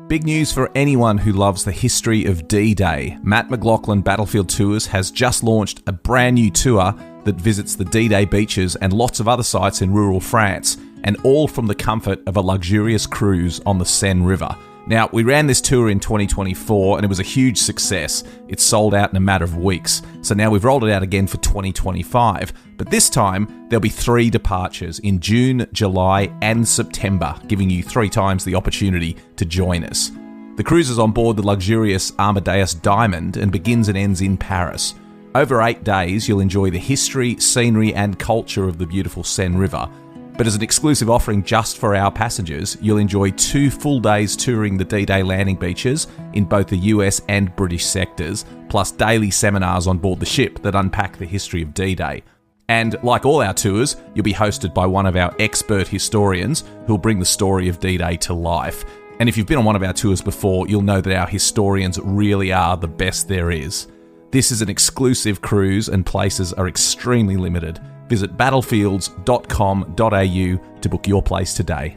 Big news for anyone who loves the history of D-Day. Matt McLachlan Battlefield Tours has just launched a brand new tour that visits the D-Day beaches and lots of other sites in rural France, and all from the comfort of a luxurious cruise on the Seine River. Now, we ran this tour in 2024 and it was a huge success. It sold out in a matter of weeks. So now we've rolled it out again for 2025. But this time, there'll be 3 departures in June, July and September, giving you 3 times the opportunity to join us. The cruise is on board the luxurious Amadeus Diamond and begins and ends in Paris. Over 8 days, you'll enjoy the history, scenery and culture of the beautiful Seine River. But as an exclusive offering just for our passengers, you'll enjoy 2 full days touring the D-Day landing beaches in both the US and British sectors, plus daily seminars on board the ship that unpack the history of D-Day. And like all our tours, you'll be hosted by one of our expert historians who'll bring the story of D-Day to life. And if you've been on one of our tours before, you'll know that our historians really are the best there is. This is an exclusive cruise and places are extremely limited. Visit battlefields.com.au to book your place today.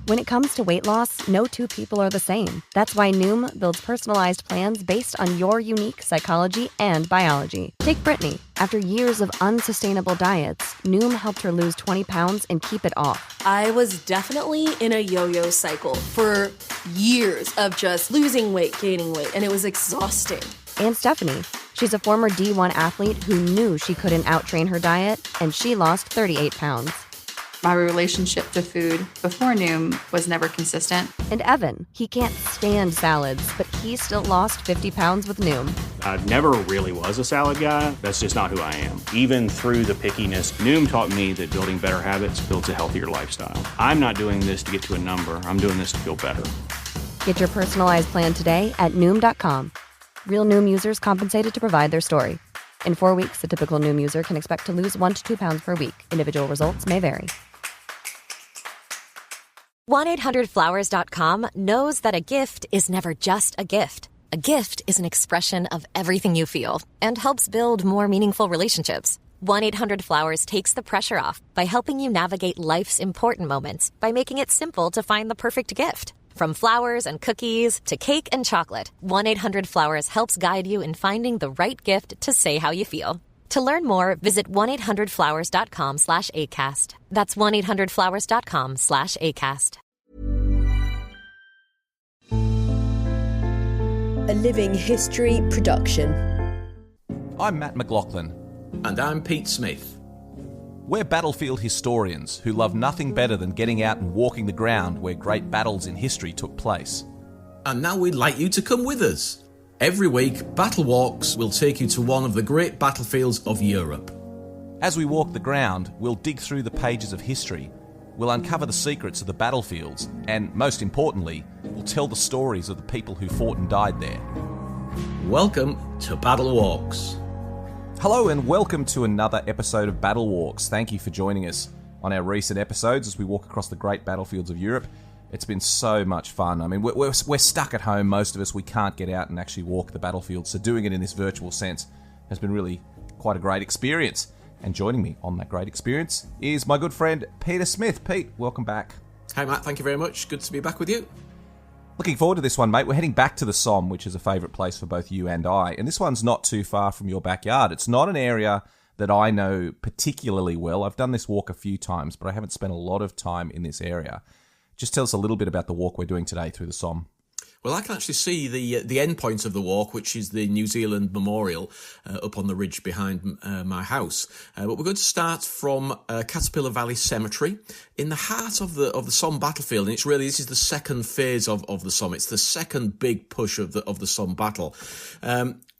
When it comes to weight loss, no 2 people are the same. That's why Noom builds personalized plans based on your unique psychology and biology. Take Brittany. After years of unsustainable diets, Noom helped her lose 20 pounds and keep it off. I was definitely in a yo-yo cycle for years of just losing weight, gaining weight, and it was exhausting. And Stephanie. She's a former D1 athlete who knew she couldn't outtrain her diet, and she lost 38 pounds. My relationship to food before Noom was never consistent. And Evan, he can't stand salads, but he still lost 50 pounds with Noom. I never really was a salad guy. That's just not who I am. Even through the pickiness, Noom taught me that building better habits builds a healthier lifestyle. I'm not doing this to get to a number. I'm doing this to feel better. Get your personalized plan today at Noom.com. Real Noom users compensated to provide their story. In 4 weeks, the typical Noom user can expect to lose 1 to 2 pounds per week. Individual results may vary. 1-800-Flowers.com knows that a gift is never just a gift. A gift is an expression of everything you feel and helps build more meaningful relationships. 1-800-Flowers takes the pressure off by helping you navigate life's important moments by making it simple to find the perfect gift. From flowers and cookies to cake and chocolate, 1-800-Flowers helps guide you in finding the right gift to say how you feel. To learn more, visit 1-800-Flowers.com/ACAST. That's 1-800-Flowers.com/ACAST. A Living History production. I'm Matt McLachlan. And I'm Pete Smith. We're battlefield historians who love nothing better than getting out and walking the ground where great battles in history took place. And now we'd like you to come with us. Every week, BattleWalks will take you to one of the great battlefields of Europe. As we walk the ground, we'll dig through the pages of history, we'll uncover the secrets of the battlefields, and most importantly, we'll tell the stories of the people who fought and died there. Welcome to BattleWalks. Hello and welcome to another episode of BattleWalks. Thank you for joining us on our recent episodes as we walk across the great battlefields of Europe. It's been so much fun. I mean, we're stuck at home, most of us. We can't get out and actually walk the battlefield, so doing it in this virtual sense has been really quite a great experience. And joining me on that great experience is my good friend Peter Smith. Pete, welcome back. Hi Matt, thank you very much. Good to be back with you. Looking forward to this one, mate. We're heading back to the Somme, which is a favourite place for both you and I. And this one's not too far from your backyard. It's not an area that I know particularly well. I've done this walk a few times, but I haven't spent a lot of time in this area. Just tell us a little bit about the walk we're doing today through the Somme. Well, I can actually see the end point of the walk, which is the New Zealand Memorial up on the ridge behind my house. But we're going to start from Caterpillar Valley Cemetery in the heart of the Somme battlefield, and this is the second phase of the Somme. It's the second big push of the Somme battle.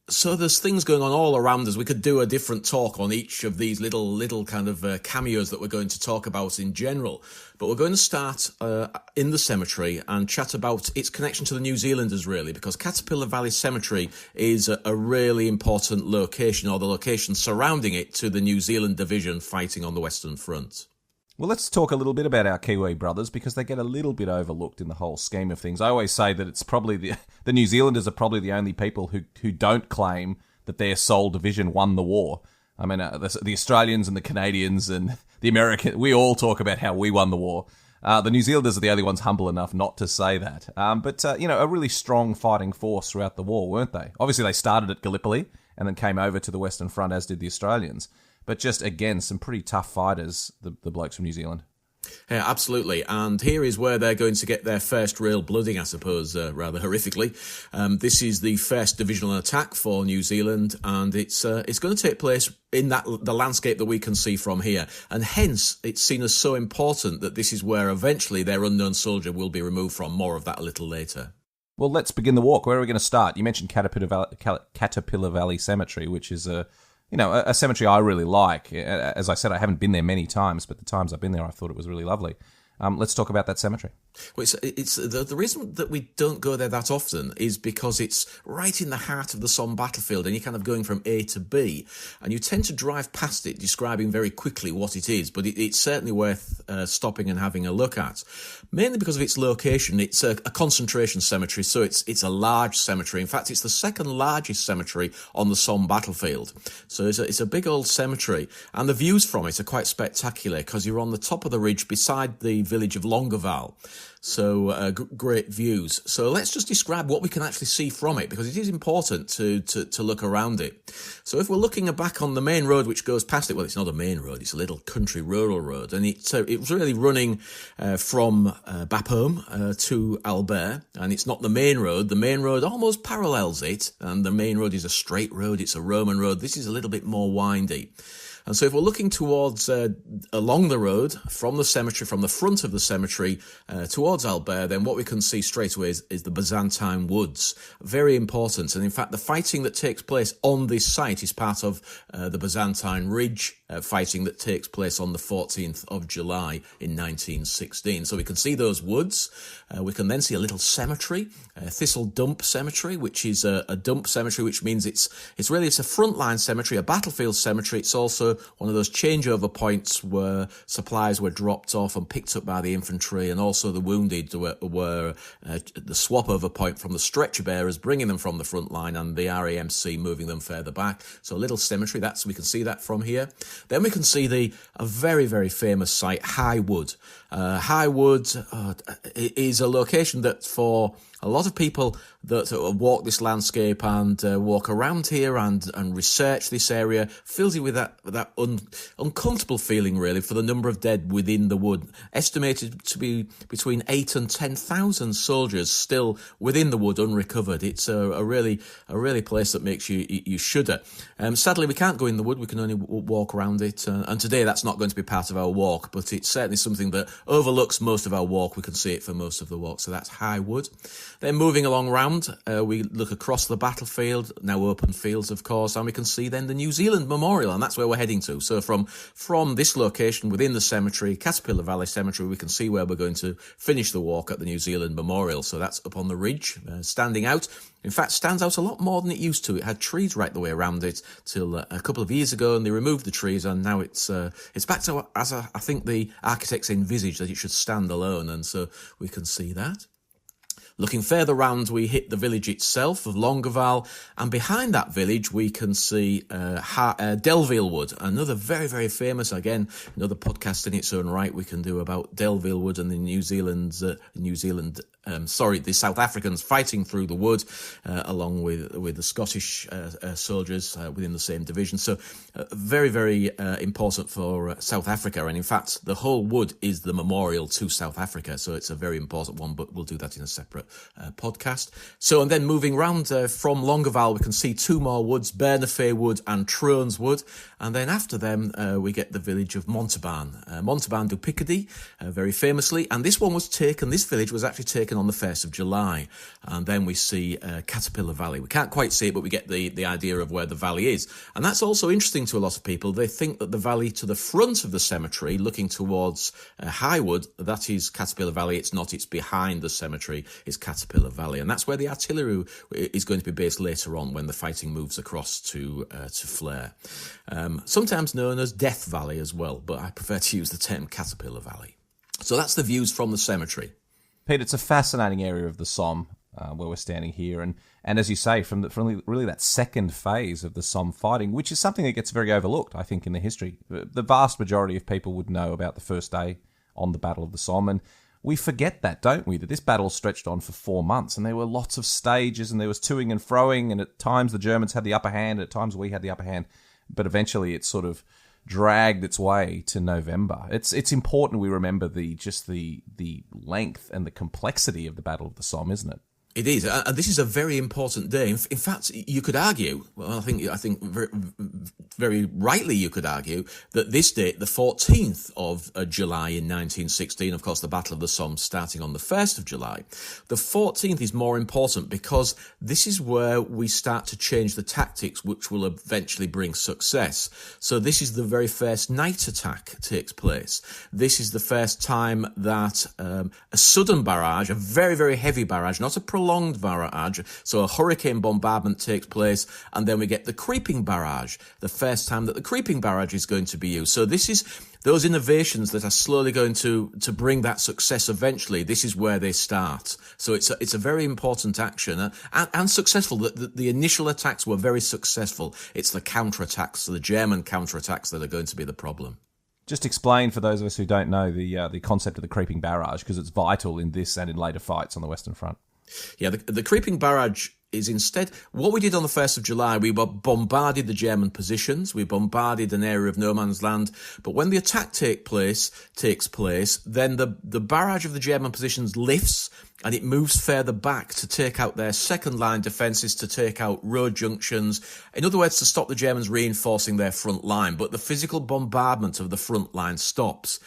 So there's things going on all around us. We could do a different talk on each of these little kind of cameos that we're going to talk about in general. But we're going to start in the cemetery and chat about its connection to the New Zealanders, really, because Caterpillar Valley Cemetery is a really important location, or the location surrounding it, to the New Zealand division fighting on the Western Front. Well, let's talk a little bit about our Kiwi brothers, because they get a little bit overlooked in the whole scheme of things. I always say that it's probably the New Zealanders are probably the only people who don't claim that their sole division won the war. I mean, the Australians and the Canadians and the Americans, we all talk about how we won the war. The New Zealanders are the only ones humble enough not to say that. But a really strong fighting force throughout the war, weren't they? Obviously, they started at Gallipoli and then came over to the Western Front, as did the Australians. But just, again, some pretty tough fighters, the blokes from New Zealand. Yeah, absolutely. And here is where they're going to get their first real blooding, I suppose, rather horrifically. This is the first divisional attack for New Zealand, and it's going to take place in the landscape that we can see from here. And hence, it's seen as so important that this is where eventually their unknown soldier will be removed from. More of that a little later. Well, let's begin the walk. Where are we going to start? You mentioned Caterpillar Valley Cemetery, which is a cemetery I really like. As I said, I haven't been there many times, but the times I've been there, I thought it was really lovely. Let's talk about that cemetery. Well, it's the reason that we don't go there that often is because it's right in the heart of the Somme battlefield, and you're kind of going from A to B, and you tend to drive past it, describing very quickly what it is. But it's certainly worth stopping and having a look at, mainly because of its location. It's a concentration cemetery, so it's a large cemetery. In fact, it's the second largest cemetery on the Somme battlefield. So it's a big old cemetery, and the views from it are quite spectacular because you're on the top of the ridge beside the village of Longueval. So great views. So let's just describe what we can actually see from it, because it is important to look around it. So if we're looking back on the main road which goes past it, well, it's not a main road, it's a little country rural road, and it was really running from Bapaume to Albert, and it's not the main road. The main road almost parallels it, and the main road is a straight road, it's a Roman road. This is a little bit more windy. And so if we're looking towards, along the road, from the cemetery, from the front of the cemetery towards Albert, then what we can see straight away is the Byzantine woods. Very important. And in fact, the fighting that takes place on this site is part of the Byzantine Ridge fighting that takes place on the 14th of July in 1916. So we can see those woods. We can then see a little cemetery, Thistle Dump Cemetery, which is a dump cemetery, which means it's a frontline cemetery, a battlefield cemetery. It's also one of those changeover points where supplies were dropped off and picked up by the infantry, and also the wounded were the swap over point from the stretcher bearers bringing them from the front line and the RAMC moving them further back. So a little cemetery, we can see that from here. Then we can see a very, very famous site, High Wood. High Wood is a location that for a lot of people that walk this landscape and walk around here and research this area fills you with that uncomfortable feeling, really, for the number of dead within the wood. Estimated to be between 8,000 and 10,000 soldiers still within the wood unrecovered. It's a really place that makes you shudder. Sadly, we can't go in the wood. We can only walk around it. And today that's not going to be part of our walk, but it's certainly something that overlooks most of our walk. We can see it for most of the walk. So that's High Wood. Then moving along round, we look across the battlefield, now open fields, of course, and we can see then the New Zealand Memorial, and that's where we're heading to. So from this location within the cemetery, Caterpillar Valley Cemetery, we can see where we're going to finish the walk at the New Zealand Memorial. So that's up on the ridge, standing out. In fact, stands out a lot more than it used to. It had trees right the way around it till a couple of years ago, and they removed the trees, and now it's back to as I think the architects envisaged, that it should stand alone, and so we can see that. Looking further round, we hit the village itself of Longueval, and behind that village we can see Delville Wood, another very, very famous, again, another podcast in its own right we can do about Delville Wood and the South Africans fighting through the wood, along with the Scottish soldiers within the same division. So very, very important for South Africa, and in fact the whole wood is the memorial to South Africa, so it's a very important one, but we'll do that in a separate podcast. So, and then moving round from Longueval, we can see two more woods, Bernafay Wood and Trones Wood, and then after them we get the village of Montauban du Picardy, very famously, and this village was actually taken on the 1st of July. And then we see Caterpillar Valley. We can't quite see it, but we get the idea of where the valley is. And that's also interesting to a lot of people. They think that the valley to the front of the cemetery, looking towards High Wood, that is Caterpillar Valley. It's not, it's behind the cemetery, it's Caterpillar Valley. And that's where the artillery is going to be based later on when the fighting moves across to Flare. Sometimes known as Death Valley as well, but I prefer to use the term Caterpillar Valley. So that's the views from the cemetery. Pete, it's a fascinating area of the Somme where we're standing here, and as you say, from really that second phase of the Somme fighting, which is something that gets very overlooked, I think, in the history. The vast majority of people would know about the first day on the Battle of the Somme. And we forget that, don't we? That this battle stretched on for 4 months, and there were lots of stages, and there was toing and froing, and at times the Germans had the upper hand, at times we had the upper hand, but eventually it sort of dragged its way to November. It's important we remember the length and the complexity of the Battle of the Somme, isn't it? It is, and this is a very important day. In fact, you could argue, well, I think very, very rightly you could argue, that this date, the 14th of July in 1916, of course, the Battle of the Somme starting on the 1st of July, the 14th is more important because this is where we start to change the tactics which will eventually bring success. So this is the very first night attack takes place. This is the first time that a sudden barrage, a very, very heavy barrage, not a prolonged barrage, so a hurricane bombardment takes place, and then we get the creeping barrage, the first time that the creeping barrage is going to be used. So this is those innovations that are slowly going to bring that success eventually. This is where they start. So it's a very important action and successful. The initial attacks were very successful. It's the counterattacks, the German counterattacks, that are going to be the problem. Just explain for those of us who don't know the concept of the creeping barrage, because it's vital in this and in later fights on the Western Front. Yeah, the creeping barrage is instead what we did on the 1st of July. We bombarded the German positions. We bombarded an area of no man's land. But when the attack takes place, then the barrage of the German positions lifts and it moves further back to take out their second line defences, to take out road junctions. In other words, to stop the Germans reinforcing their front line. But the physical bombardment of the front line stops.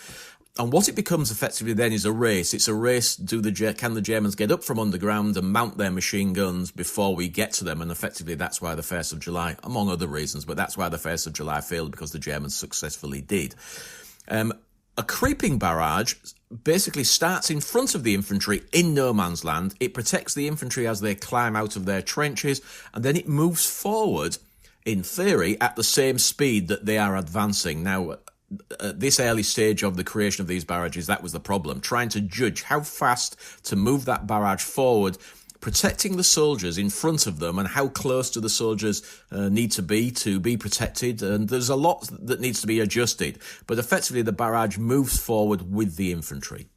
And what it becomes effectively then is a race. It's a race. Can the Germans get up from underground and mount their machine guns before we get to them? And effectively, that's why the 1st of July, among other reasons, but that's why the 1st of July failed, because the Germans successfully did. A creeping barrage basically starts in front of the infantry in no man's land. It protects the infantry as they climb out of their trenches, and then it moves forward, in theory, at the same speed that they are advancing. Now, at this early stage of the creation of these barrages, that was the problem, trying to judge how fast to move that barrage forward, protecting the soldiers in front of them, and how close do the soldiers need to be protected. And there's a lot that needs to be adjusted, but effectively the barrage moves forward with the infantry.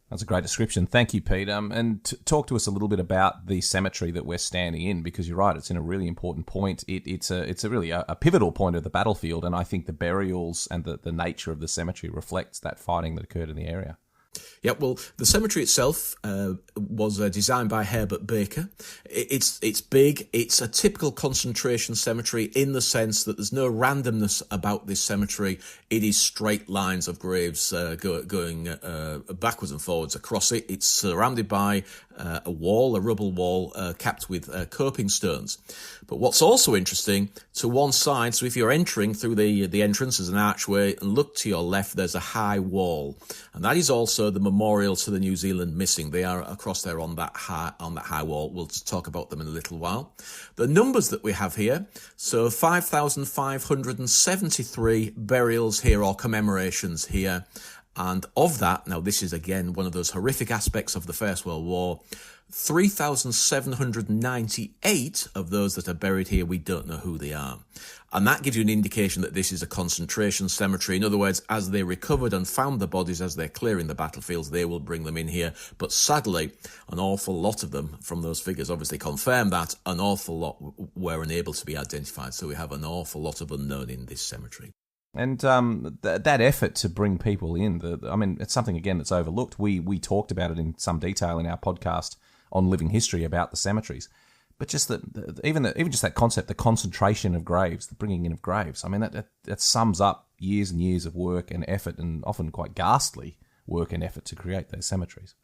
That's a great description. Thank you, Pete. And talk to us a little bit about the cemetery that we're standing in, because you're right, it's in a really important point. It's a really pivotal point of the battlefield, and I think the burials and the nature of the cemetery reflects that fighting that occurred in the area. Yeah, well, the cemetery itself was designed by Herbert Baker. It's big. It's a typical concentration cemetery in the sense that there's no randomness about this cemetery. It is straight lines of graves going backwards and forwards across it. It's surrounded by a rubble wall capped with coping stones. But what's also interesting, to one side, so if you're entering through the entrance as an archway and look to your left, there's a high wall. And that is also the memorial to the New Zealand missing. They are across there on that high wall. We'll talk about them in a little while. The numbers that we have here, so 5,573 burials here, or commemorations here. And of that, now this is again one of those horrific aspects of the First World War, 3,798 of those that are buried here, we don't know who they are. And that gives you an indication that this is a concentration cemetery. In other words, as they recovered and found the bodies as they're clearing the battlefields, they will bring them in here. But sadly, an awful lot of them, from those figures obviously confirm that, an awful lot were unable to be identified. So we have an awful lot of unknown in this cemetery. And that effort to bring people in, it's something, again, that's overlooked. We talked about it in some detail in our podcast on Living History about the cemeteries. But just even just that concept, the concentration of graves, the bringing in of graves, that sums up years and years of work and effort, and often quite ghastly work and effort to create those cemeteries.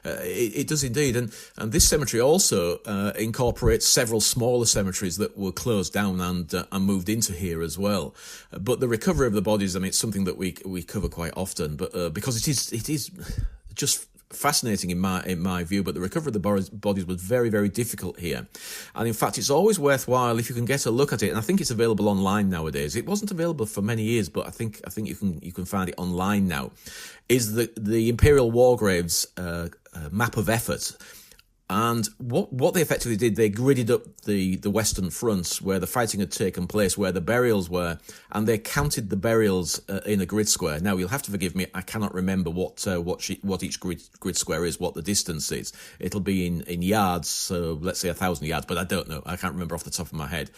It does indeed, and this cemetery also incorporates several smaller cemeteries that were closed down and moved into here as well. But the recovery of the bodies, it's something that we cover quite often. But because it is just fascinating in my view, but the recovery of the bodies was very, very difficult here. And in fact, it's always worthwhile if you can get a look at it. And I think it's available online nowadays. It wasn't available for many years, but I think you can find it online now. Is the Imperial War Graves map of effort. And what they effectively did, they gridded up the western fronts where the fighting had taken place, where the burials were, and they counted the burials in a grid square. Now, you'll have to forgive me, I cannot remember what each grid square is, what the distance is. It'll be in yards, so let's say 1,000 yards, but I don't know. I can't remember off the top of my head.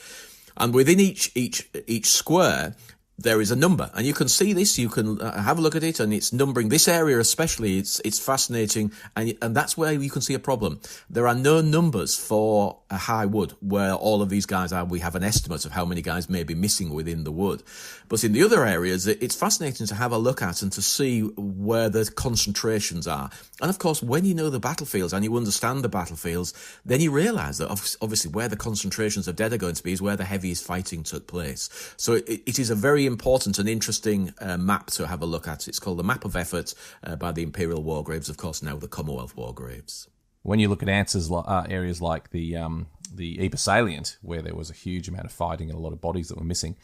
And within each square, there is a number, and you can see this. You can have a look at it, and it's numbering this area especially. It's fascinating, and that's where you can see a problem. There are no numbers for a high wood where all of these guys are. We have an estimate of how many guys may be missing within the wood, but in the other areas, it's fascinating to have a look at and to see where the concentrations are. And of course, when you know the battlefields and you understand the battlefields, then you realise that obviously where the concentrations of dead are going to be is where the heaviest fighting took place. So it is a very important and interesting map to have a look at. It's called the Map of Effort by the Imperial War Graves, of course, now the Commonwealth War Graves. When you look at areas like the Ypres salient, where there was a huge amount of fighting and a lot of bodies that were missing,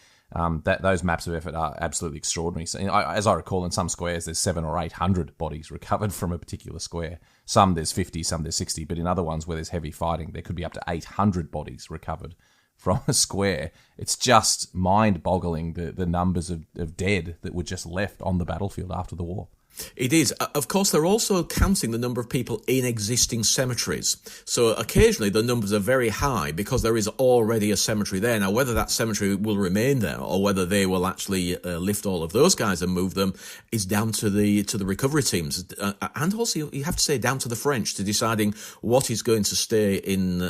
those maps of effort are absolutely extraordinary. So, as I recall, in some squares, there's 700 or 800 bodies recovered from a particular square. Some there's 50, some there's 60, but in other ones where there's heavy fighting, there could be up to 800 bodies recovered from a square. It's just mind-boggling the numbers of dead that were just left on the battlefield after the war. It is. Of course, they're also counting the number of people in existing cemeteries. So occasionally the numbers are very high because there is already a cemetery there. Now, whether that cemetery will remain there or whether they will actually lift all of those guys and move them is down to the recovery teams. And also, you have to say, down to the French to deciding what is going to stay in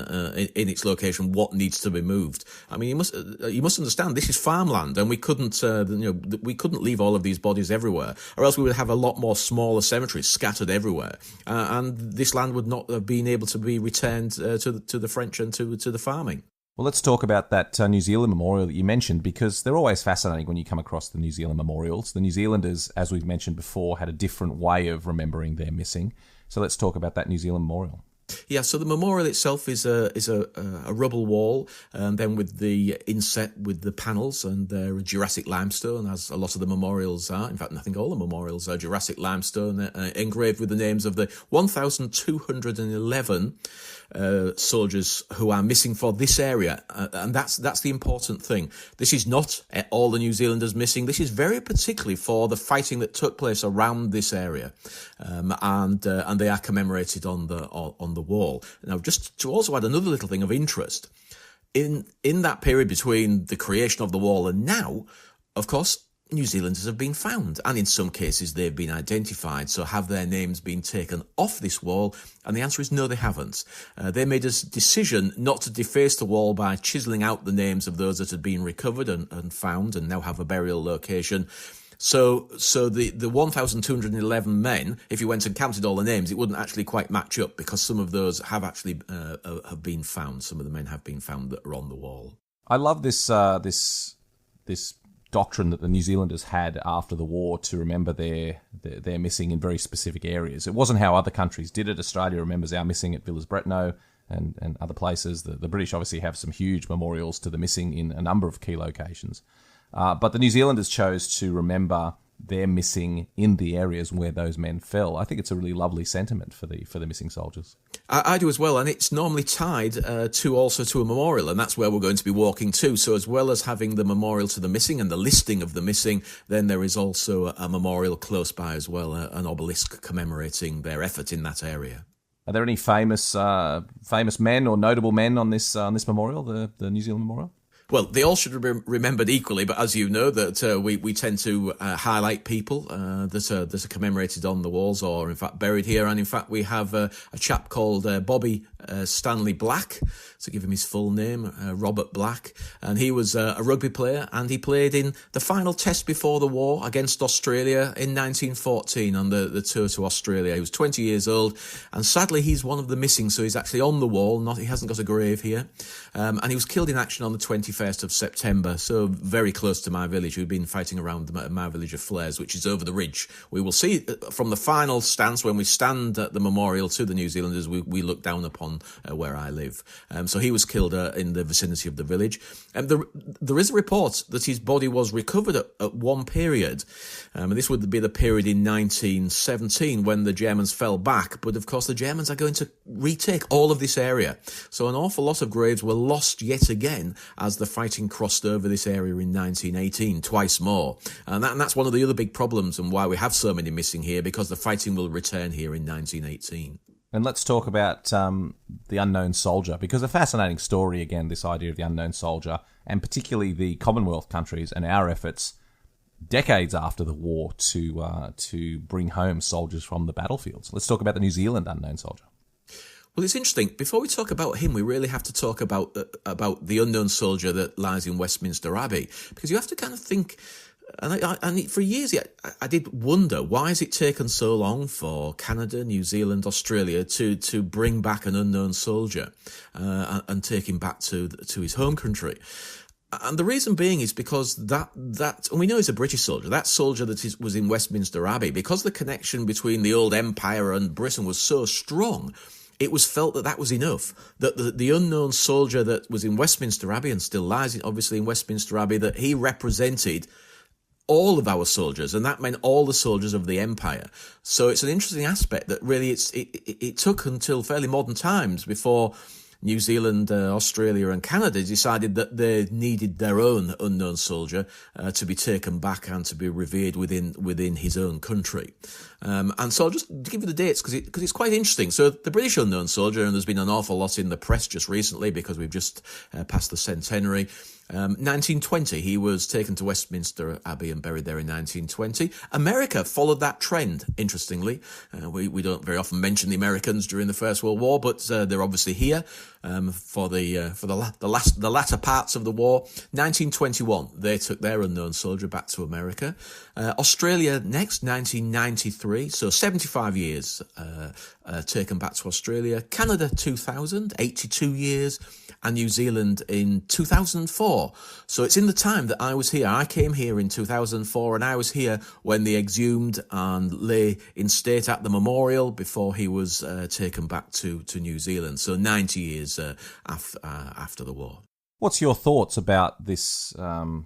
its location, what needs to be moved. I mean, you must understand, this is farmland, and we couldn't leave all of these bodies everywhere, or else we would have a lot more smaller cemeteries scattered everywhere, and this land would not have been able to be returned to the French and to the farming. Well, let's talk about that New Zealand memorial that you mentioned, because they're always fascinating when you come across the New Zealand memorials. The New Zealanders, as we've mentioned before, had a different way of remembering their missing. So let's talk about that New Zealand memorial. Yeah, so the memorial itself is a rubble wall, and then with the inset with the panels, and they're Jurassic limestone, as a lot of the memorials are. In fact, I think all the memorials are Jurassic limestone, engraved with the names of the 1,211 soldiers who are missing for this area, and that's the important thing. This is not all the New Zealanders missing. This is very particularly for the fighting that took place around this area, and they are commemorated on the wall. Now, just to also add another little thing of interest, in that period between the creation of the wall and now, of course, New Zealanders have been found, and in some cases they've been identified. So have their names been taken off this wall? And the answer is no, they haven't. They made a decision not to deface the wall by chiselling out the names of those that had been recovered and found and now have a burial location. So the 1,211 men, if you went and counted all the names, it wouldn't actually quite match up, because some of those have actually have been found. Some of the men have been found that are on the wall. I love this doctrine that the New Zealanders had after the war to remember their missing in very specific areas. It wasn't how other countries did it. Australia remembers our missing at Villers-Bretonneux and other places. The British obviously have some huge memorials to the missing in a number of key locations. But the New Zealanders chose to remember their missing in the areas where those men fell. I think it's a really lovely sentiment for the missing soldiers. I do as well, and it's normally tied to a memorial, and that's where we're going to be walking to. So as well as having the memorial to the missing and the listing of the missing, then there is also a memorial close by as well, an obelisk commemorating their effort in that area. Are there any famous men or notable men on this memorial, the New Zealand memorial? Well, they all should be remembered equally, but as you know, that we tend to highlight people that are commemorated on the walls, or in fact buried here. And in fact, we have a chap called Bobby Stanley Black, to give him his full name, Robert Black, and he was a rugby player, and he played in the final test before the war against Australia in 1914 on the tour to Australia. He was 20 years old, and sadly he's one of the missing, so he's actually on the wall. He hasn't got a grave here, and he was killed in action on the 21st 21st of September, so very close to my village. We've been fighting around my village of Flares, which is over the ridge. We will see from the final stance when we stand at the memorial to the New Zealanders, we look down upon where I live. So he was killed in the vicinity of the village. There is a report that his body was recovered at one period. And this would be the period in 1917 when the Germans fell back. But of course, the Germans are going to retake all of this area. So an awful lot of graves were lost yet again as the fighting crossed over this area in 1918, twice more. And that's one of the other big problems and why we have so many missing here, because the fighting will return here in 1918. And let's talk about the unknown soldier, because a fascinating story, again, this idea of the unknown soldier, and particularly the Commonwealth countries and our efforts decades after the war to bring home soldiers from the battlefields. Let's talk about the New Zealand unknown soldier. Well, it's interesting. Before we talk about him, we really have to talk about the unknown soldier that lies in Westminster Abbey, because you have to kind of think. And for years, I did wonder, why has it taken so long for Canada, New Zealand, Australia to bring back an unknown soldier and take him back to his home country? And the reason being is because that and we know he's a British soldier, that soldier that was in Westminster Abbey, because the connection between the old empire and Britain was so strong, it was felt that was enough, that the unknown soldier that was in Westminster Abbey and still lies obviously in Westminster Abbey, that he represented all of our soldiers, and that meant all the soldiers of the empire. So it's an interesting aspect that really it took until fairly modern times before New Zealand, Australia and Canada decided that they needed their own unknown soldier to be taken back and to be revered within his own country. And so I'll just give you the dates because it's quite interesting. So the British unknown soldier, and there's been an awful lot in the press just recently because we've just passed the centenary. 1920, he was taken to Westminster Abbey and buried there in 1920. America followed that trend, interestingly. We don't very often mention the Americans during the First World War, but they're obviously here for the latter parts of the war. 1921, they took their unknown soldier back to America. Australia next, 1993, so 75 years taken back to Australia. Canada, 2000, 82 years. And New Zealand in 2004. So it's in the time that I was here. I came here in 2004 and I was here when they exhumed and lay in state at the memorial before he was taken back to New Zealand. So 90 years after the war. What's your thoughts about this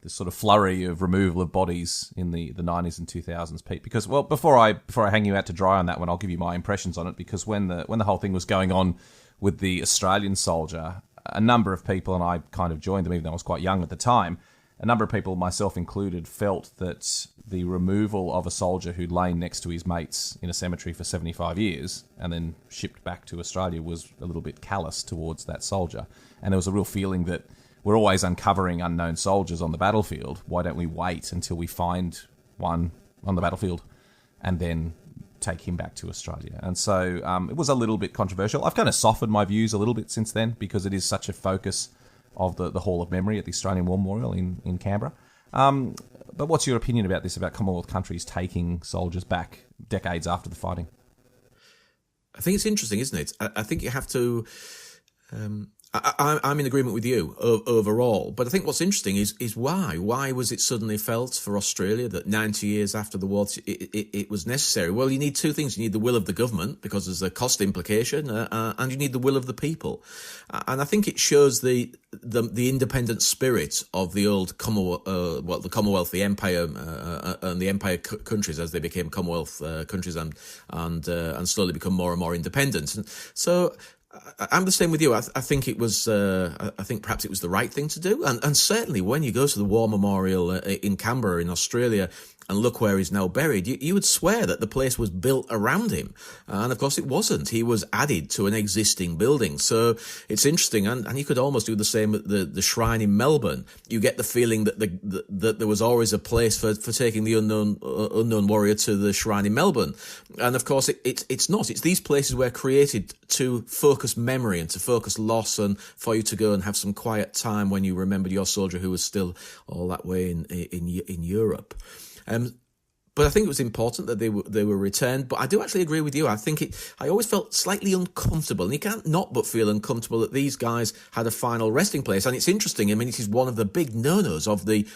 this sort of flurry of removal of bodies in the 90s and 2000s, Pete? Because, well, before I hang you out to dry on that one, I'll give you my impressions on it, because when the whole thing was going on with the Australian soldier, a number of people, and I kind of joined them even though I was quite young at the time, a number of people, myself included, felt that the removal of a soldier who'd lain next to his mates in a cemetery for 75 years and then shipped back to Australia was a little bit callous towards that soldier. And there was a real feeling that we're always uncovering unknown soldiers on the battlefield. Why don't we wait until we find one on the battlefield and then take him back to Australia? And so it was a little bit controversial. I've kind of softened my views a little bit since then because it is such a focus of the Hall of Memory at the Australian War Memorial in Canberra. But what's your opinion about this, about Commonwealth countries taking soldiers back decades after the fighting? I think it's interesting, isn't it? I think you have to... I'm in agreement with you overall, but I think what's interesting is why. Why was it suddenly felt for Australia that 90 years after the war it was necessary? Well, you need two things. You need the will of the government because there's a cost implication, and you need the will of the people. And I think it shows the independent spirit of the old Commonwealth, the Commonwealth, the Empire, and the Empire countries as they became Commonwealth countries and slowly become more and more independent. And so I'm the same with you. I think it was. I think perhaps it was the right thing to do, and certainly when you go to the War Memorial in Canberra in Australia and look where he's now buried, you would swear that the place was built around him, and of course it wasn't. He was added to an existing building, so it's interesting. And you could almost do the same at the shrine in Melbourne. You get the feeling that that there was always a place for taking the unknown warrior to the shrine in Melbourne, and of course it's not. It's these places were created to focus memory and to focus loss, and for you to go and have some quiet time when you remembered your soldier who was still all that way in Europe. But I think it was important that they were returned. But I do actually agree with you. I always felt slightly uncomfortable. And you can't not but feel uncomfortable that these guys had a final resting place. And it's interesting. I mean, it is one of the big no-nos of the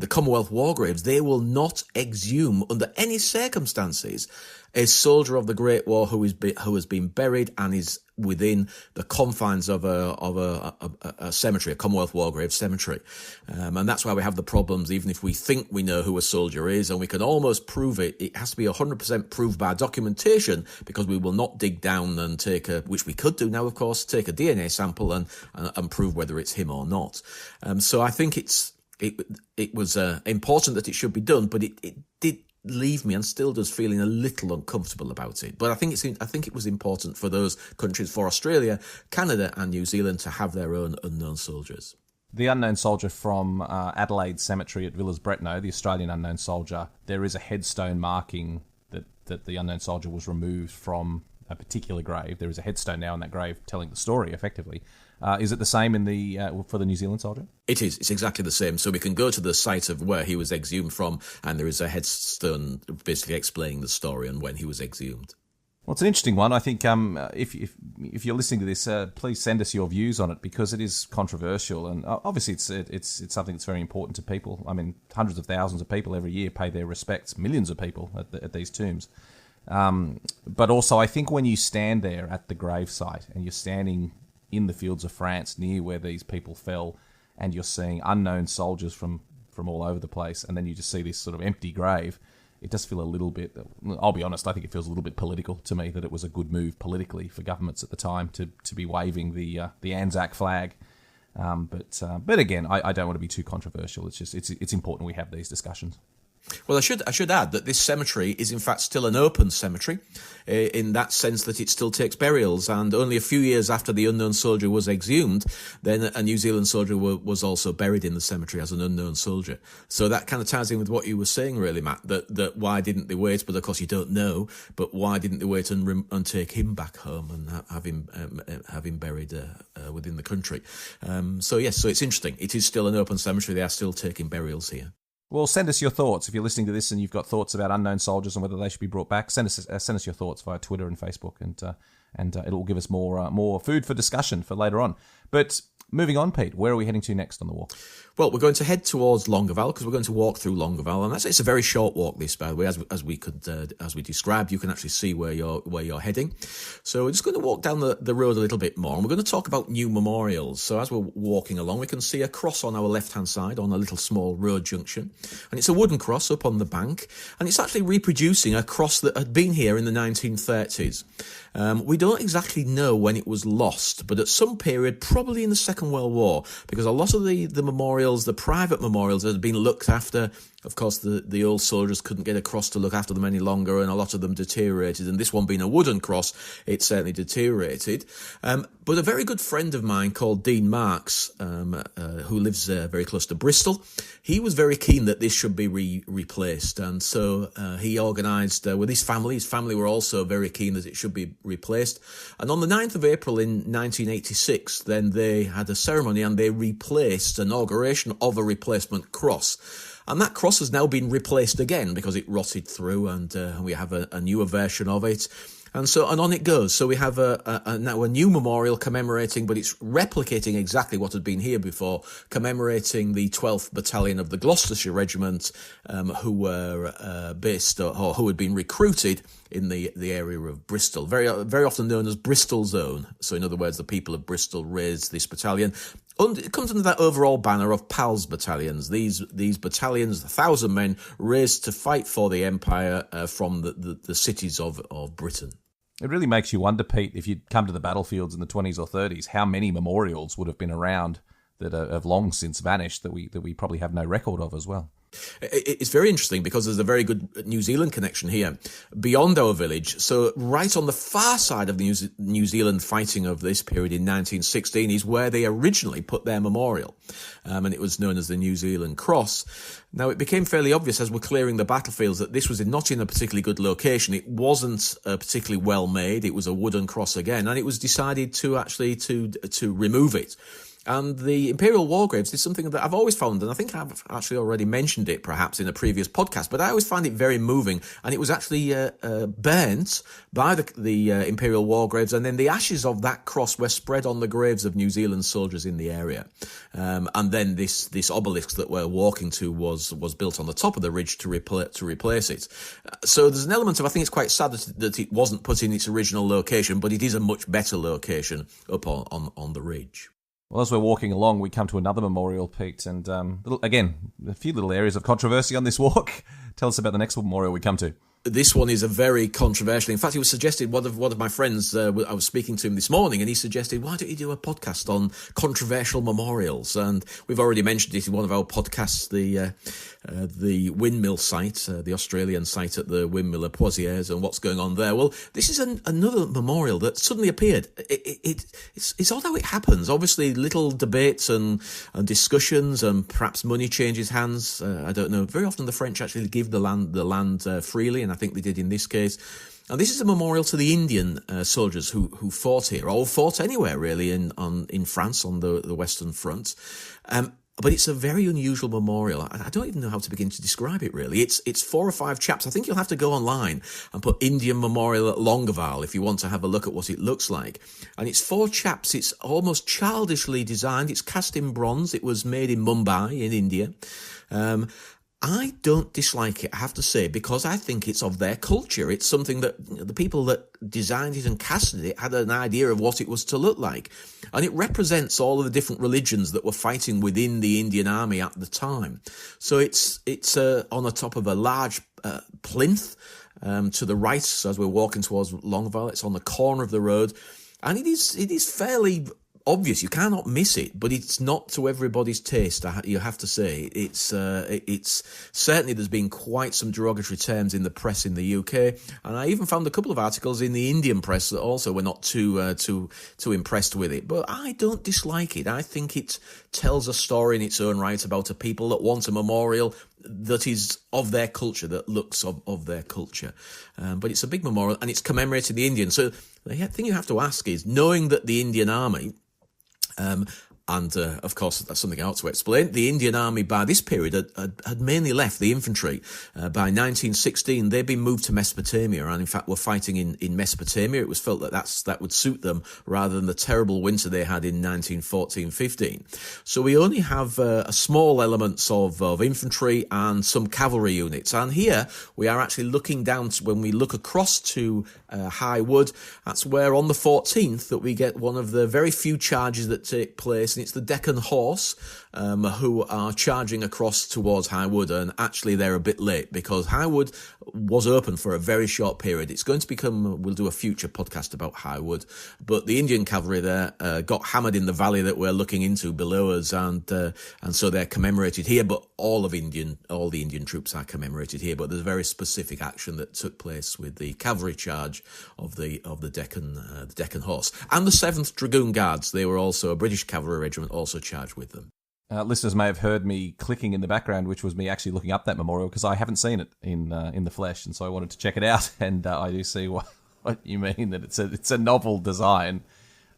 Commonwealth war graves. They will not exhume under any circumstances a soldier of the Great War who has been buried and is within the confines of a cemetery, a Commonwealth war grave cemetery. And that's why we have the problems, even if we think we know who a soldier is and we can almost prove it. It has to be 100% proved by documentation, because we will not dig down and which we could do now, of course, take a DNA sample and prove whether it's him or not. So I think it was important that it should be done, but it did leave me, and still does, feeling a little uncomfortable about it. But I think it was important for those countries, for Australia, Canada and New Zealand, to have their own unknown soldiers. The unknown soldier from Adelaide Cemetery at Villiers-Bretneux, the Australian unknown soldier, there is a headstone marking that the unknown soldier was removed from a particular grave. There is a headstone now in that grave telling the story, effectively. Is it the same for the New Zealand soldier? It is. It's exactly the same. So we can go to the site of where he was exhumed from, and there is a headstone basically explaining the story and when he was exhumed. Well, it's an interesting one. I think if you're listening to this, please send us your views on it, because it is controversial, and obviously it's something that's very important to people. I mean, hundreds of thousands of people every year pay their respects, millions of people at these tombs. But also, I think when you stand there at the gravesite and you're standing in the fields of France near where these people fell, and you're seeing unknown soldiers from all over the place, and then you just see this sort of empty grave, it does feel a little bit, I'll be honest, I think it feels a little bit political to me, that it was a good move politically for governments at the time to be waving the Anzac flag. But again, I don't want to be too controversial. It's just it's important we have these discussions. Well, I should add that this cemetery is in fact still an open cemetery, in that sense that it still takes burials. And only a few years after the unknown soldier was exhumed, then a New Zealand soldier was also buried in the cemetery as an unknown soldier. So that kind of ties in with what you were saying, really, Matt. That why didn't they wait? But of course you don't know. But why didn't they wait and take him back home and have him buried within the country? So yes, so it's interesting. It is still an open cemetery. They are still taking burials here. Well, send us your thoughts. If you're listening to this and you've got thoughts about unknown soldiers and whether they should be brought back, send us your thoughts via Twitter and Facebook, and it'll give us more food for discussion for later on. But moving on, Pete, where are we heading to next on the walk? Well, we're going to head towards Longueval, because we're going to walk through Longueval, and it's a very short walk. This, by the way, as we described, you can actually see where you're heading. So we're just going to walk down the road a little bit more, and we're going to talk about new memorials. So as we're walking along, we can see a cross on our left-hand side on a little small road junction, and it's a wooden cross up on the bank, and it's actually reproducing a cross that had been here in the 1930s. We don't exactly know when it was lost, but at some period, probably in the Second World War, because a lot of the memorials, the private memorials that had been looked after, of course, the old soldiers couldn't get across to look after them any longer, and a lot of them deteriorated. And this one being a wooden cross, it certainly deteriorated. But a very good friend of mine called Dean Marks, who lives very close to Bristol, he was very keen that this should be replaced. And so he organised with his family were also very keen that it should be replaced. And on the 9th of April in 1986, then they had a ceremony and they replaced inauguration of a replacement cross. And that cross has now been replaced again because it rotted through, and we have a newer version of it. And on it goes. So we have now a new memorial commemorating, but it's replicating exactly what had been here before, commemorating the 12th Battalion of the Gloucestershire Regiment, who were based or who had been recruited in the area of Bristol, very often known as Bristol's Own. So in other words, the people of Bristol raised this battalion. It comes under that overall banner of PALS battalions. These battalions, 1,000 men, raised to fight for the empire from the cities of Britain. It really makes you wonder, Pete, if you'd come to the battlefields in the 20s or 30s, how many memorials would have been around that have long since vanished that we probably have no record of as well. It's very interesting because there's a very good New Zealand connection here beyond our village. So right on the far side of the New Zealand fighting of this period in 1916 is where they originally put their memorial. And it was known as the New Zealand Cross. Now, it became fairly obvious as we're clearing the battlefields that this was not in a particularly good location. It wasn't particularly well made. It was a wooden cross again, and it was decided to actually to remove it. And the Imperial War Graves is something that I've always found, and I think I've actually already mentioned it perhaps in a previous podcast, but I always find it very moving. And it was actually burnt by the Imperial War Graves, and then the ashes of that cross were spread on the graves of New Zealand soldiers in the area. And then this obelisk that we're walking to was built on the top of the ridge to replace it. So there's an element of, I think it's quite sad that it wasn't put in its original location, but it is a much better location up on the ridge. Well, as we're walking along, we come to another memorial, Pete, and again, a few little areas of controversy on this walk. Tell us about the next memorial we come to. This one is a very controversial. In fact, it was suggested, one of my friends, I was speaking to him this morning, and he suggested, why don't you do a podcast on controversial memorials? And we've already mentioned it in one of our podcasts, the windmill site, the Australian site at the windmill of Poitiers, and what's going on there. Well, this is another memorial that suddenly appeared. It's odd how it happens. Obviously, little debates and discussions, and perhaps money changes hands. I don't know. Very often the French actually give the land freely, and I think they did in this case. And this is a memorial to the Indian soldiers who fought here, or fought anywhere really in France on the Western Front. But it's a very unusual memorial. I don't even know how to begin to describe it, really. It's 4 or 5 chapters. I think you'll have to go online and put Indian Memorial at Longueval if you want to have a look at what it looks like. And it's 4 chaps. It's almost childishly designed. It's cast in bronze. It was made in Mumbai in India. I don't dislike it, I have to say, because I think it's of their culture. It's something that the people that designed it and casted it had an idea of what it was to look like. And it represents all of the different religions that were fighting within the Indian army at the time. So it's on the top of a large plinth to the right as we're walking towards Longueval. It's on the corner of the road. And it is fairly obvious, you cannot miss it, but it's not to everybody's taste, you have to say. It's certainly, there's been quite some derogatory terms in the press in the UK, and I even found a couple of articles in the Indian press that also were not too impressed with it. But I don't dislike it. I think it tells a story in its own right about a people that want a memorial that is of their culture, that looks of their culture. But it's a big memorial, and it's commemorating the Indians. So the thing you have to ask is, knowing that the Indian Army, of course, that's something I ought to explain. The Indian Army by this period had mainly left the infantry. By 1916, they'd been moved to Mesopotamia, and in fact were fighting in Mesopotamia. It was felt that would suit them rather than the terrible winter they had in 1914-15. So we only have a small elements of infantry and some cavalry units. And here we are actually looking down when we look across to High Wood. That's where on the 14th that we get one of the very few charges that take place. And it's the Deccan Horse who are charging across towards High Wood, and actually they're a bit late because High Wood was open for a very short period. It's going to become, we'll do a future podcast about High Wood, but the Indian cavalry there got hammered in the valley that we're looking into below us, and so they're commemorated here. But all the Indian troops are commemorated here. But there's a very specific action that took place with the cavalry charge of the Deccan Horse and the 7th Dragoon Guards. They were also a British cavalry regiment, also charged with them. Listeners may have heard me clicking in the background, which was me actually looking up that memorial because I haven't seen it in the flesh, and so I wanted to check it out. And I do see what you mean, that it's a novel design,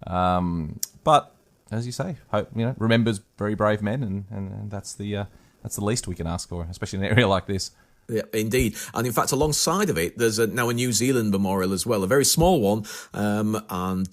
but as you say, remembers very brave men, and that's the least we can ask for, especially in an area like this. Yeah, indeed. And in fact, alongside of it, there's now a New Zealand memorial as well, a very small one. And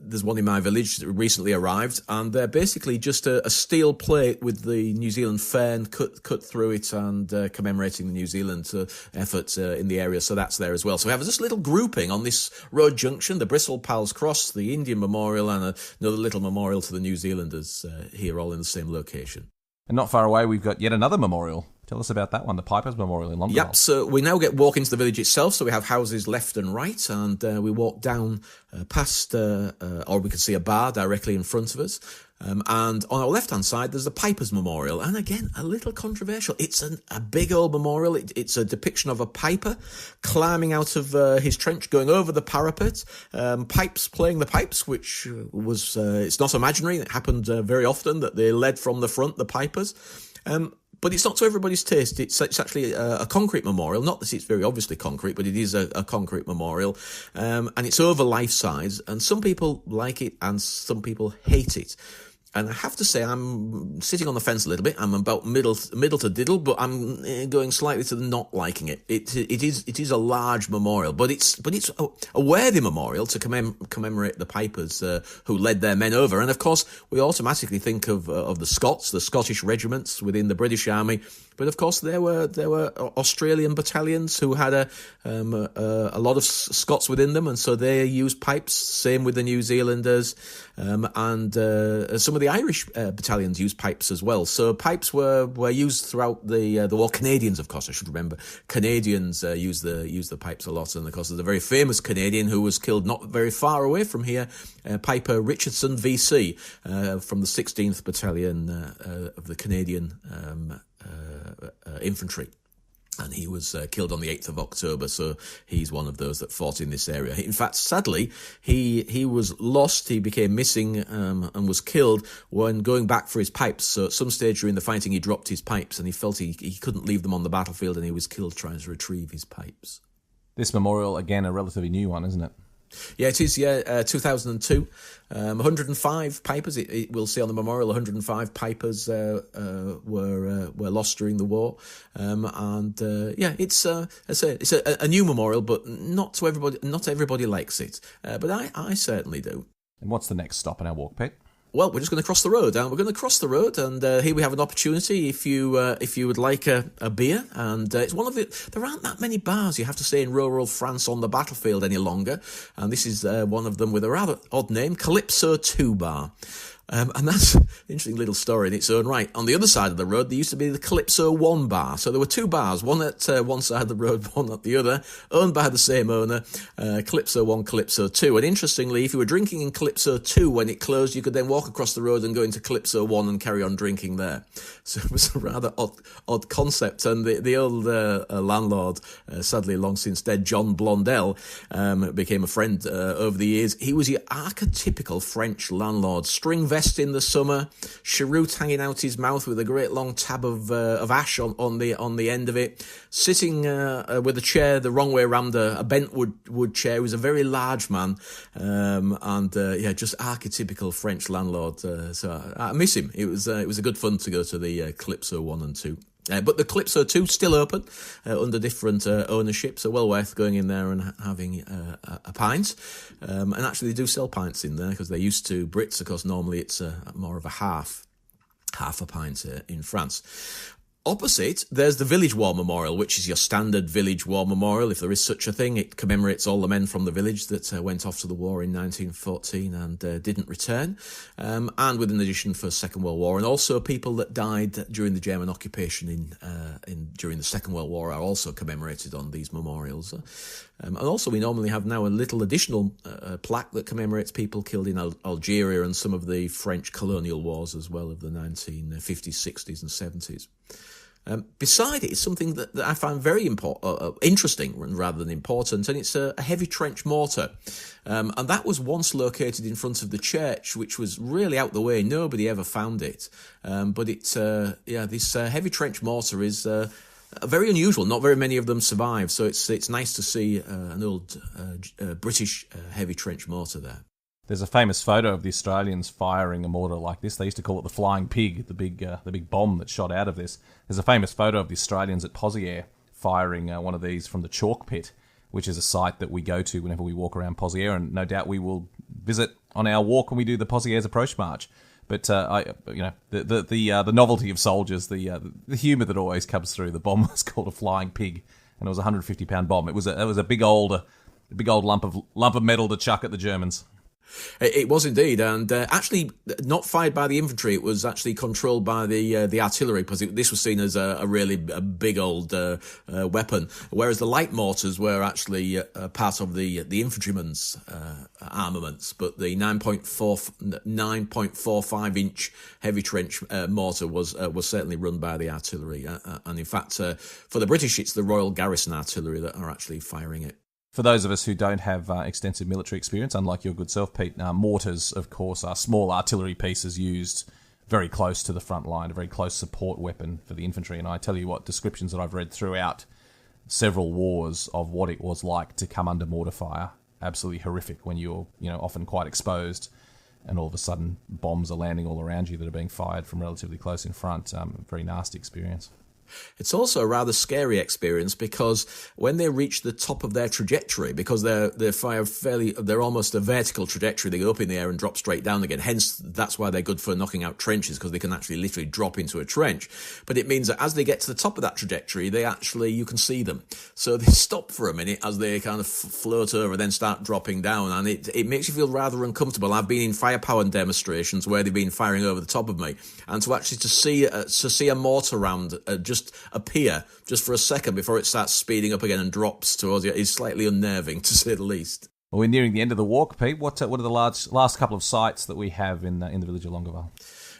there's one in my village that recently arrived, and they're basically just a steel plate with the New Zealand fern cut through it, and commemorating the New Zealand effort in the area. So that's there as well. So we have this little grouping on this road junction, the Bristol Pals Cross, the Indian Memorial, and another little memorial to the New Zealanders here, all in the same location. And not far away, we've got yet another memorial. Tell us about that one, the Pipers Memorial in Longuval. Yep, so we now walk into the village itself, so we have houses left and right, and we walk down past, or we can see a bar directly in front of us. And on our left-hand side, there's the Pipers Memorial. And again, a little controversial. It's a big old memorial. It's a depiction of a piper climbing out of his trench, going over the parapet, playing the pipes, which was, it's not imaginary. It happened very often that they led from the front, the pipers. But it's not to everybody's taste. It's actually a concrete memorial. Not that it's very obviously concrete, but it is a concrete memorial. And it's over life size. And some people like it and some people hate it. And I have to say, I'm sitting on the fence a little bit. I'm about middle to diddle, but I'm going slightly to the not liking it. It is a large memorial, but it's a worthy memorial to commemorate the pipers who led their men over. And of course, we automatically think of the Scots, the Scottish regiments within the British Army. But of course, there were Australian battalions who had a lot of Scots within them, and so they used pipes. Same with the New Zealanders, and some of the Irish battalions used pipes as well. So pipes were used throughout the war. Canadians, of course, I should remember. Canadians used the pipes a lot, and of course, there's a very famous Canadian who was killed not very far away from here, Piper Richardson, VC, from the 16th Battalion of the Canadian infantry. And he was killed on the 8th of October, so he's one of those that fought in this area. In fact, sadly, he was lost, he became missing and was killed when going back for his pipes. So at some stage during the fighting, he dropped his pipes and he felt he couldn't leave them on the battlefield, and he was killed trying to retrieve his pipes. This memorial, again, a relatively new one, isn't it? Yeah, it is, 2002. 105 pipers, we'll see on the memorial, 105 pipers were lost during the war. It's a new memorial, but not everybody likes it. But I certainly do. And what's the next stop in our walk, Pete? Well, we're just going to cross the road, and we're going to cross the road, and here we have an opportunity if you would like a beer, and it's one of there aren't that many bars, you have to say, in rural France on the battlefield any longer, and this is one of them with a rather odd name, Calypso 2 Bar. And that's an interesting little story in its own right. On the other side of the road, there used to be the Calypso 1 Bar. So there were two bars, one at one side of the road, one at the other, owned by the same owner, Calypso 1, Calypso 2. And interestingly, if you were drinking in Calypso 2 when it closed, you could then walk across the road and go into Calypso 1 and carry on drinking there. So it was a rather odd concept. And the old landlord, sadly long since dead, John Blondel, became a friend over the years. He was your archetypical French landlord. String vest in the summer, cheroot hanging out his mouth with a great long tab of ash on the end of it, sitting with a chair the wrong way around a bent wood chair. He was a very large man, just archetypical French landlord. So I miss him. It was a good fun to go to the Calypso 1 and 2. But the Calypso 2 still open under different ownership, so well worth going in there and having a pint. And actually, they do sell pints in there because they're used to Brits. Of course, normally it's more of a half a pint in France. Opposite, there's the Village War Memorial, which is your standard Village War Memorial, if there is such a thing. It commemorates all the men from the village that went off to the war in 1914 and didn't return, and with an addition for Second World War. And also people that died during the German occupation during the Second World War are also commemorated on these memorials. And also we normally have now a little additional plaque that commemorates people killed in Algeria and some of the French colonial wars as well of the 1950s, 60s and 70s. Beside it is something that I find very interesting rather than important, and it's a heavy trench mortar. And that was once located in front of the church, which was really out the way. Nobody ever found it. But this heavy trench mortar is very unusual. Not very many of them survive. So it's nice to see an old British heavy trench mortar there. There's a famous photo of the Australians firing a mortar like this. They used to call it the Flying Pig, the big bomb that shot out of this. There's a famous photo of the Australians at Pozières firing one of these from the Chalk Pit, which is a site that we go to whenever we walk around Pozières, and no doubt we will visit on our walk when we do the Pozières Approach March. But the novelty of soldiers, the humour that always comes through. The bomb was called a Flying Pig, and it was a 150-pound bomb. It was a big old lump of metal to chuck at the Germans. It was indeed, and actually not fired by the infantry. It was actually controlled by the artillery, because this was seen as a really big old weapon. Whereas the light mortars were actually part of the infantrymen's armaments. But the 9.45 inch heavy trench mortar was certainly run by the artillery. And in fact, for the British, it's the Royal Garrison Artillery that are actually firing it. For those of us who don't have extensive military experience, unlike your good self, Pete, mortars, of course, are small artillery pieces used very close to the front line, a very close support weapon for the infantry. And I tell you what, descriptions that I've read throughout several wars of what it was like to come under mortar fire, absolutely horrific when you're often quite exposed. and all of a sudden bombs are landing all around you that are being fired from relatively close in front. Very nasty experience. It's also a rather scary experience because when they reach the top of their trajectory, because they're almost a vertical trajectory, they go up in the air and drop straight down again. Hence, that's why they're good for knocking out trenches, because they can actually literally drop into a trench. But it means that as they get to the top of that trajectory, you can see them. So they stop for a minute as they kind of float over and then start dropping down, and it makes you feel rather uncomfortable. I've been in firepower demonstrations where they've been firing over the top of me, and to see a mortar round just appear just for a second before it starts speeding up again and drops towards you is slightly unnerving, to say the least. Well, we're nearing the end of the walk, Pete. What are the last couple of sites that we have in the village of Longueval?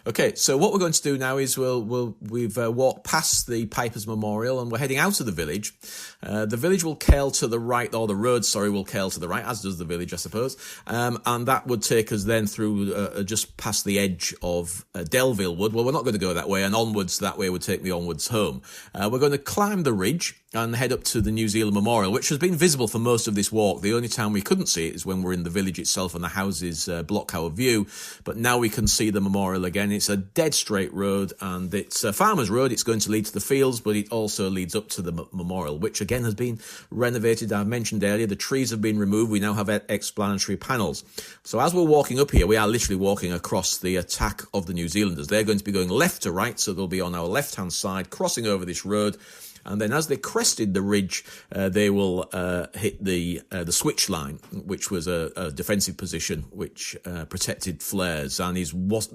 Okay, so what we're going to do now is we've walked past the Pipers Memorial and we're heading out of the village. The village will curl to the right, or the road, will curl to the right, as does the village, I suppose. And that would take us then through just past the edge of Delville Wood. Well, we're not going to go that way, and onwards, that way would take me onwards home. We're going to climb the ridge and head up to the New Zealand Memorial, which has been visible for most of this walk. The only time we couldn't see it is when we're in the village itself and the houses block our view. But now we can see the memorial again. It's a dead straight road, and it's a farmer's road. It's going to lead to the fields, but it also leads up to the memorial, which again has been renovated. I mentioned earlier, the trees have been removed. We now have explanatory panels. So as we're walking up here, we are literally walking across the attack of the New Zealanders. They're going to be going left to right, so they'll be on our left-hand side, crossing over this road. And then as they crested the ridge, they will hit the switch line, which was a defensive position which protected flares, and was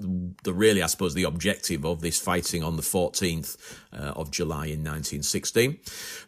really, I suppose, the objective of this fighting on the 14th of July in 1916.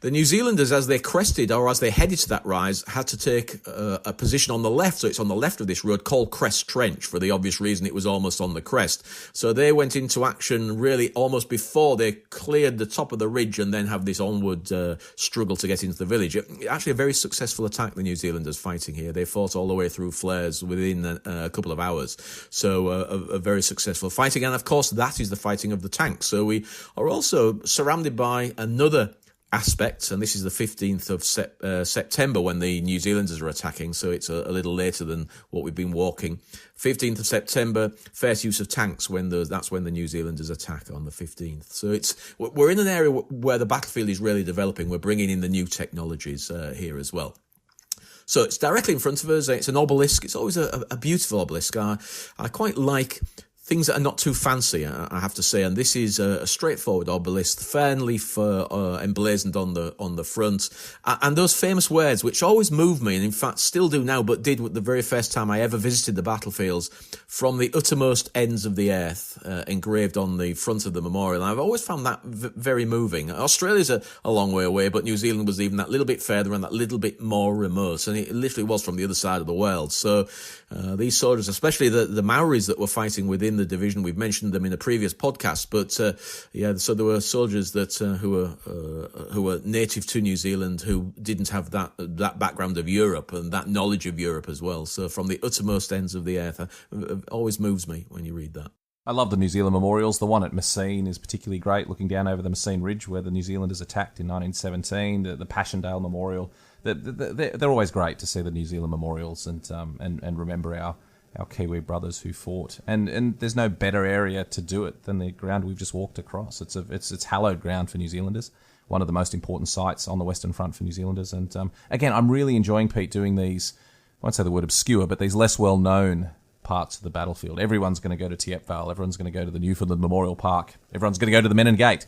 The New Zealanders, as they crested, or as they headed to that rise, had to take a position on the left. So it's on the left of this road, called Crest Trench, for the obvious reason it was almost on the crest. So they went into action really almost before they cleared the top of the ridge and then have this onward struggle to get into the village. Actually, a very successful attack, the New Zealanders fighting here. They fought all the way through flares within a couple of hours. So a very successful fighting. And of course, that is the fighting of the tanks. So we are also surrounded by another aspect, and this is the 15th of September when the New Zealanders are attacking, so it's a little later than what we've been walking. 15th of September, first use of tanks, that's when the New Zealanders attack on the 15th. So we're in an area where the battlefield is really developing. We're bringing in the new technologies here as well. So it's directly in front of us. It's an obelisk. It's always a beautiful obelisk. I quite like things that are not too fancy, I have to say, and this is a straightforward obelisk, fern leaf emblazoned on the front, and those famous words which always move me, and in fact still do now, but did the very first time I ever visited the battlefields, from the uttermost ends of the earth, engraved on the front of the memorial. And I've always found that very moving. Australia's a long way away, but New Zealand was even that little bit further and that little bit more remote, and it literally was from the other side of the world. So these soldiers, especially the Maoris that were fighting within the division, we've mentioned them in a previous podcast, but so there were soldiers that who were native to New Zealand who didn't have that background of Europe and that knowledge of Europe as well. So from the uttermost ends of the earth, it always moves me when you read that. I love the New Zealand memorials. The one at Messine is particularly great, looking down over the Messine Ridge where the New Zealanders attacked in 1917. The Passchendaele Memorial. They're always great to see the New Zealand memorials and remember our Kiwi brothers who fought. And there's no better area to do it than the ground we've just walked across. It's hallowed ground for New Zealanders. One of the most important sites on the Western Front for New Zealanders. And again, I'm really enjoying, Pete, doing these, I won't say the word obscure, but these less well-known parts of the battlefield. Everyone's going to go to Tiepval. Everyone's going to go to the Newfoundland Memorial Park. Everyone's going to go to the Menin Gate.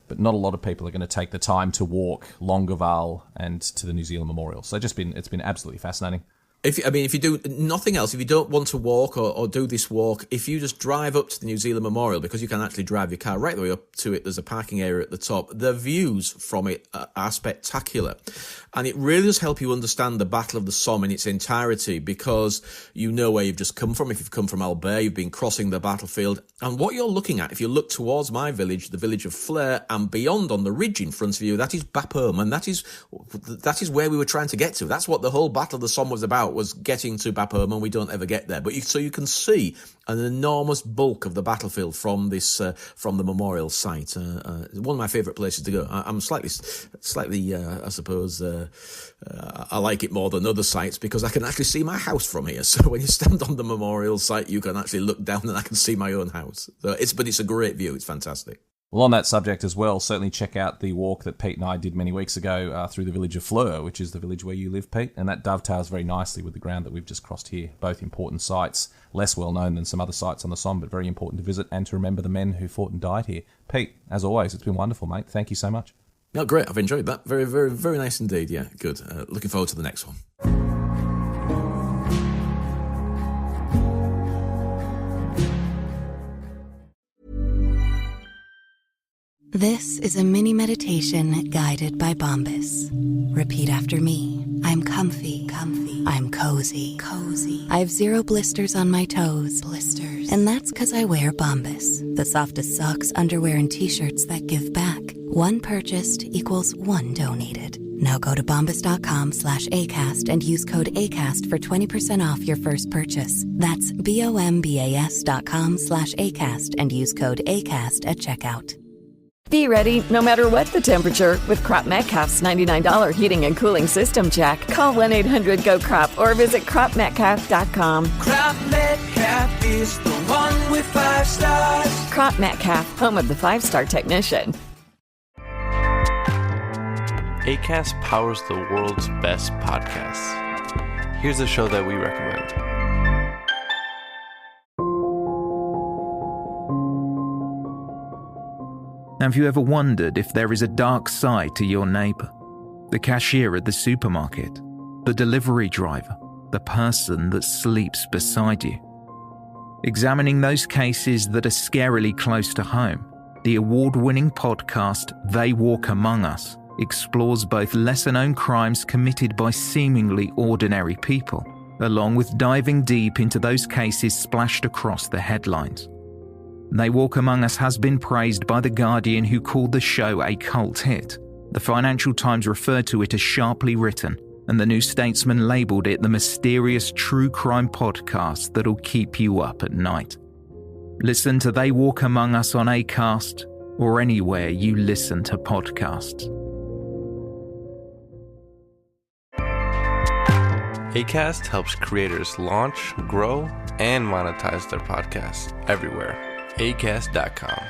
But not a lot of people are going to take the time to walk Longueval and to the New Zealand Memorial. So it's been absolutely fascinating. If you do nothing else, if you don't want to walk or do this walk, if you just drive up to the New Zealand Memorial, because you can actually drive your car right the way up to it, there's a parking area at the top. The views from it are spectacular. And it really does help you understand the Battle of the Somme in its entirety, because you know where you've just come from. If you've come from Albert, you've been crossing the battlefield. And what you're looking at, if you look towards my village, the village of Fleur, and beyond on the ridge in front of you, that is Bapaume. And that is where we were trying to get to. That's what the whole Battle of the Somme was about. about was getting to Bapaume, and we don't ever get there. But so you can see an enormous bulk of the battlefield from from the memorial site. One of my favourite places to go. I'm slightly, I suppose, I like it more than other sites because I can actually see my house from here. So when you stand on the memorial site, you can actually look down and I can see my own house. So it's a great view. It's fantastic. Well, on that subject as well, certainly check out the walk that Pete and I did many weeks ago through the village of Fleur, which is the village where you live, Pete, and that dovetails very nicely with the ground that we've just crossed here. Both important sites, less well known than some other sites on the Somme, but very important to visit and to remember the men who fought and died here. Pete, as always, it's been wonderful, mate. Thank you so much. No, great. I've enjoyed that. Very, very, very nice indeed. Yeah, good. Looking forward to the next one. This is a mini meditation guided by Bombas. Repeat after me. I'm comfy. I'm cozy. I have 0 blisters on my toes. And that's because I wear Bombas, the softest socks, underwear, and t-shirts that give back. One purchased equals one donated. Now go to bombas.com/ACAST and use code ACAST for 20% off your first purchase. That's BOMBAS.com/ACAST and use code ACAST at checkout. Be ready no matter what the temperature with Crop Metcalf's $99 heating and cooling system check. Call 1-800-GO-CROP or visit cropmetcalf.com. Crop Metcalf is the one with 5 stars. Crop Metcalf, home of the 5-star technician. Acast powers the world's best podcasts. Here's a show that we recommend. Have you ever wondered if there is a dark side to your neighbour? The cashier at the supermarket, the delivery driver, the person that sleeps beside you. Examining those cases that are scarily close to home, the award-winning podcast They Walk Among Us explores both lesser-known crimes committed by seemingly ordinary people, along with diving deep into those cases splashed across the headlines. They Walk Among Us has been praised by The Guardian, who called the show a cult hit. The Financial Times referred to it as sharply written, and the New Statesman labelled it the mysterious true crime podcast that'll keep you up at night. Listen to They Walk Among Us on Acast or anywhere you listen to podcasts. Acast helps creators launch, grow, and monetize their podcasts everywhere. Acast.com.